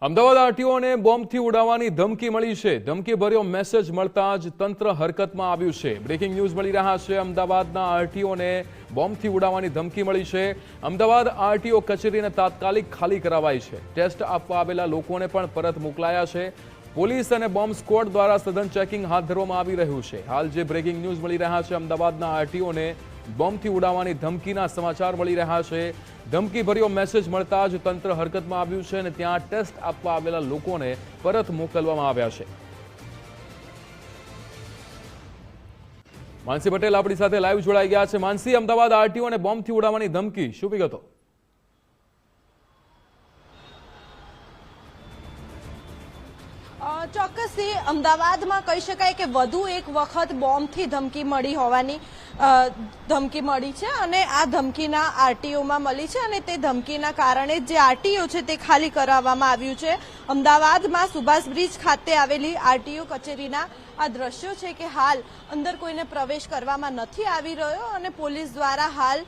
અમદાવાદ આરટીઓને બોમ્બથી ઉડાવવાની ધમકી મળી છે। ધમકીભર્યો મેસેજ મળતા જ તંત્ર હરકતમાં આવ્યું છે। બ્રેકિંગ ન્યૂઝ મળી રહ્યા છે। અમદાવાદના આરટીઓને બોમ્બથી ઉડાવવાની ધમકી મળી છે। અમદાવાદ આરટીઓ કચેરીને તાત્કાલિક ખાલી કરાવાઈ છે। ટેસ્ટ આપવા આવેલા લોકોને પણ પરત મોકલાયા છે। પોલીસ અને બોમ્બ સ્ક્વોડ દ્વારા સઘન ચેકિંગ હાથ ધરવામાં આવી રહ્યું છે। હાલ જે બ્રેકિંગ ન્યૂઝ મળી રહ્યા છે, અમદાવાદના આરટીઓને બોમ્બથી ઉડાવવાની ધમકીના સમાચાર મળી રહ્યા છે। ધમકીભર્યો મેસેજ મળતા જ તંત્ર હરકતમાં આવ્યું છે અને ત્યાં ટેસ્ટ આપવા આવેલા લોકોને પરત મોકલવામાં આવ્યા છે। માનસી પટેલ આપણી સાથે લાઈવ જોડાઈ ગયા છે। માનસી, અમદાવાદ આરટીઓને બોમ્બથી ઉડાવવાની ધમકી, શું વિગતો? ચોક્કસથી અમદાવાદમાં કહી શકાય કે વધુ એક વખત બોમ્બથી ધમકી મળી છે અને આ ધમકીના આરટીઓમાં મળી છે અને તે ધમકીના કારણે જે આરટીઓ છે તે ખાલી કરાવવામાં આવ્યું છે। અમદાવાદમાં સુભાષ બ્રિજ ખાતે આવેલી આરટીઓ કચેરીના આ દ્રશ્યો છે કે હાલ અંદર કોઈને પ્રવેશ કરવામાં નથી આવી રહ્યો અને પોલીસ દ્વારા હાલ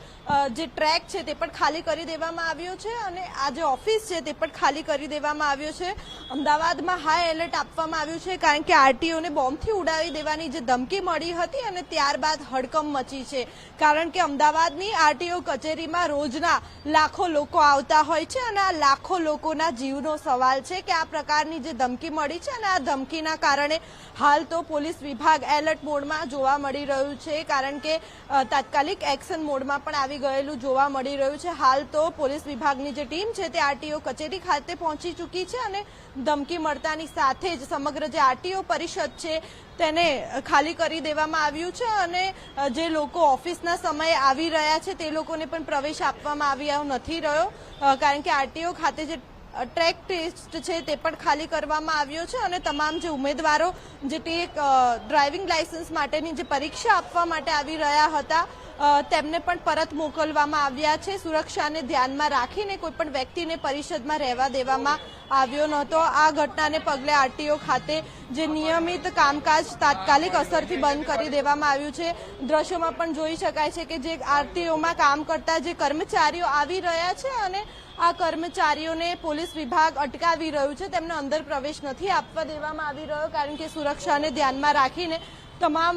જે ટ્રેક છે તે પણ ખાલી કરી દેવામાં આવ્યો છે અને આ જે ઓફિસ છે તે પણ ખાલી કરી દેવામાં આવ્યો છે। અમદાવાદમાં હાઈ એલર્ટ આપવામાં આવ્યું છે કારણ કે આરટીઓને બોમ્બથી ઉડાવી દેવાની જે ધમકી મળી હતી અને ત્યારબાદ હડકંપ મચી છે કારણ કે અમદાવાદની આરટીઓ કચેરીમાં રોજના લાખો લોકો આવતા હોય છે અને આ લાખો લોકોના જીવનો સવાલ છે કે આ પ્રકારની જે ધમકી મળી છે અને આ ધમકીના કારણે હાલ તો પોલીસ વિભાગ એલર્ટ મોડમાં જોવા મળી રહ્યું છે કારણ કે તાત્કાલિક એક્શન મોડમાં પણ આવી ગયેલું જોવા મળી રહ્યું છે। હાલ તો પોલીસ વિભાગની જે ટીમ છે તે આરટીઓ કચેરી ખાતે પહોંચી ચૂકી છે અને ધમકી મળતાની સાથે જ સમગ્ર જે આરટીઓ પરિષદ છે તેને ખાલી કરી દેવામાં આવ્યું છે અને જે લોકો ઓફિસના સમયે આવી રહ્યા છે તે લોકોને પણ પ્રવેશ આપવામાં આવ્યો નથી રહ્યો કારણ કે આરટીઓ ખાતે જે ટ્રેક ટેસ્ટ છે તે પણ ખાલી કરવામાં આવ્યો છે અને તમામ જે ઉમેદવારો જે ડ્રાઇવિંગ લાયસન્સ માટેની જે પરીક્ષા આપવા માટે આવી રહ્યા હતા તેમને પણ પરત મોકલવામાં આવ્યા છે। સુરક્ષાને ધ્યાનમાં રાખીને કોઈ પણ વ્યક્તિને પરિષદમાં રહેવા દેવામાં આવ્યો નહોતો। આ ઘટનાને પગલે આરટીઓ ખાતે જે નિયમિત કામકાજ તાત્કાલિક અસરથી બંધ કરી દેવામાં આવ્યું છે। દ્રશ્યોમાં પણ જોઈ શકાય છે કે જે આરટીઓમાં કામ કરતા જે કર્મચારીઓ આવી રહ્યા છે અને આ કર્મચારીઓને પોલીસ વિભાગ અટકાવી રહ્યું છે, તેમને અંદર પ્રવેશ નથી આપવા દેવામાં આવી રહ્યો કારણ કે સુરક્ષાને ધ્યાનમાં રાખીને તમામ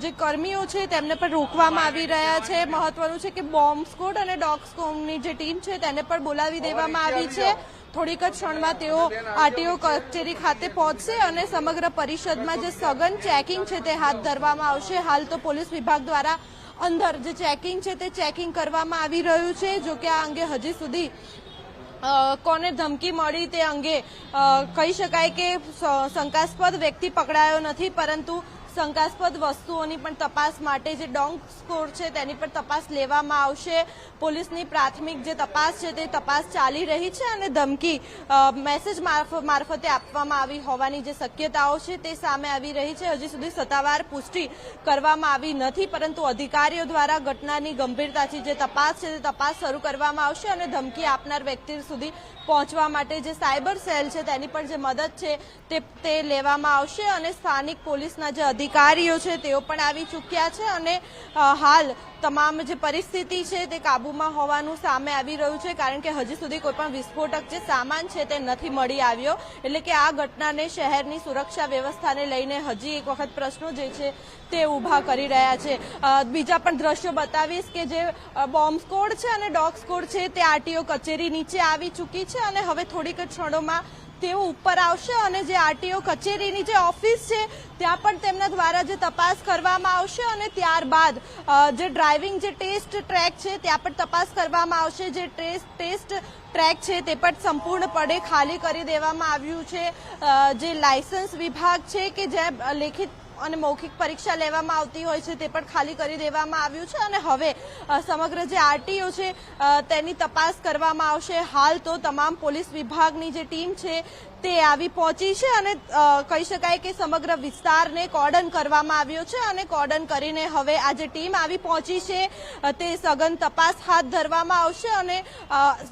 જે કર્મીઓ છે તેમને પણ રોકવામાં આવી રહ્યા છે। મહત્વનું છે કે બોમ્બ સ્ક્વોડ અને ડોગ સ્ક્વોડની જે ટીમ છે તેને પણ બોલાવી દેવામાં આવી છે। થોડીક જ ક્ષણમાં તેઓ આરટીઓ કચેરી ખાતે પહોંચશે અને સમગ્ર પરિષદમાં જે સઘન ચેકિંગ છે તે હાથ ધરવામાં આવશે। હાલ તો પોલીસ વિભાગ દ્વારા અંદર જે ચેકિંગ છે તે ચેકિંગ કરવામાં આવી રહ્યું છે। જો કે આ અંગે હજી સુધી કોને ધમકી મળી તે અંગે કહી શકાય કે શંકાસ્પદ વ્યક્તિ પકડાયો નથી, પરંતુ શંકાસ્પદ વસ્તુઓની પણ તપાસ માટે જે ડોગ સ્ક્વોડ છે તેની પણ તપાસ લેવામાં આવશે। પોલીસની પ્રાથમિક જે તપાસ છે તે તપાસ ચાલી રહી છે અને ધમકી મેસેજ મારફતે આપવામાં આવી હોવાની જે શક્યતાઓ છે તે સામે આવી રહી છે। હજી સુધી સત્તાવાર પુષ્ટિ કરવામાં આવી નથી, પરંતુ અધિકારીઓ દ્વારા ઘટનાની ગંભીરતાથી જે તપાસ છે તે તપાસ શરૂ કરવામાં આવશે અને ધમકી આપનાર વ્યક્તિ સુધી પહોંચવા માટે જે સાયબર સેલ છે તેની પણ જે મદદ છે તે લેવામાં આવશે અને સ્થાનિક પોલીસના જે અધિકારીઓ છે તેઓ પણ આવી ચૂક્યા છે અને હાલ તમામ જે પરિસ્થિતિ છે તે કાબૂમાં હોવાનું સામે આવી રહ્યું છે કારણ કે હજી સુધી કોઈ પણ વિસ્ફોટક જે સામાન છે તે નથી મળી આવ્યો। એટલે કે આ ઘટનાને શહેરની સુરક્ષા વ્યવસ્થાને લઈને હજી એક વખત પ્રશ્નો જે છે તે ઊભા કરી રહ્યા છે। બીજા પણ દ્રશ્યો બતાવીશ કે જે બોમ્બ સ્ક્વોડ છે અને ડોગ સ્ક્વોડ છે તે આરટીઓ કચેરી નીચે આવી ચૂકી છે અને હવે થોડીક જ ક્ષણોમાં તેઓ ઉપર આવશે અને જે આરટીઓ કચેરીની જે ઓફિસ છે ત્યાં પણ તેમના દ્વારા જે તપાસ કરવામાં આવશે અને ત્યારબાદ જે ડ્રાઇવિંગ જે ટેસ્ટ ટ્રેક છે ત્યાં પણ તપાસ કરવામાં આવશે। જે ટેસ્ટ ટ્રેક છે તે પણ સંપૂર્ણપણે ખાલી કરી દેવામાં આવ્યું છે। જે લાયસન્સ વિભાગ છે કે જે લેખિત અને મૌખિક પરીક્ષા લેવામાં આવતી હોય છે તે પણ ખાલી કરી દેવામાં આવ્યું છે અને હવે સમગ્ર જે આરટીઓ છે તેની તપાસ કરવામાં આવશે। હાલ તો તમામ પોલીસ વિભાગની જે ટીમ છે તે આવી પહોંચી છે અને કહી શકાય કે સમગ્ર વિસ્તારને કોર્ડન કરવામાં આવ્યો છે અને કોર્ડન કરીને હવે આ જે ટીમ આવી પહોંચી છે તે સઘન તપાસ હાથ ધરવામાં આવશે અને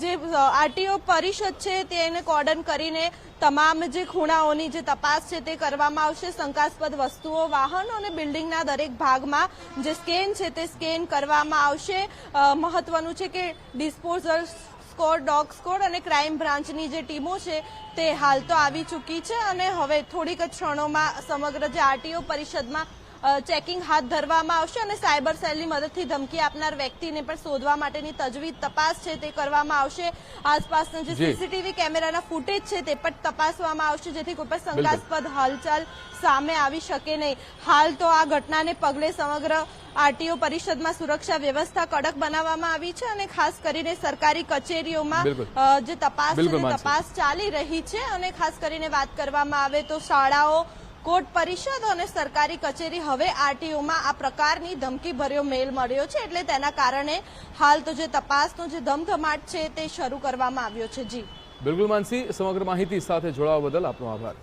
જે આરટીઓ પરિષદ છે તેને કોર્ડન કરીને તમામ જે ખૂણાઓની જે તપાસ છે તે કરવામાં આવશે। શંકાસ્પદ વસ્તુઓ, વાહનો અને બિલ્ડિંગના દરેક ભાગમાં જે સ્કેન છે તે સ્કેન કરવામાં આવશે। મહત્વનું છે કે ડિસ્પોઝલ સ્કોડ, ડોગ સ્કોડ અને ક્રાઇમ બ્રાન્ચની જે ટીમો છે તે હાલ તો આવી ચૂકી છે અને હવે થોડીક જ ક્ષણોમાં સમગ્ર જે આરટીઓ પરિષદમાં ચેકિંગ હાથ ધરવામાં આવશે અને સાયબર સેલની મદદથી ધમકી આપનાર વ્યક્તિને પણ શોધવા માટેની તજવીજ તપાસ છે તે કરવામાં આવશે. આસપાસના જે સીસીટીવી કેમેરાના ફૂટેજ છે તે પણ તપાસવામાં આવશે જેથી કોઈ પણ શંકાસ્પદ હલચલ સામે આવી શકે નહીં. હાલ તો આ ઘટનાને પગલે સમગ્ર આરટીઓ પરિષદમાં સુરક્ષા વ્યવસ્થા કડક બનાવવામાં આવી છે અને ખાસ કરીને સરકારી કચેરીઓમાં જે તપાસ છે તે તપાસ ચાલી રહી છે અને ખાસ કરીને વાત કરવામાં આવે તો શાળાઓ, કોર્ટ પરિષદ અને સરકારી કચેરી હવે આરટીઓમાં આ પ્રકારની ધમકીભર્યો મેલ મળ્યો છે એટલે તેના કારણે હાલ તો જે તપાસનો જે ધમધમાટ છે તે શરૂ કરવામાં આવ્યો છે. જી બિલકુલ માનસી, સમગ્ર માહિતી સાથે જોડાવા બદલ આપનો આભાર.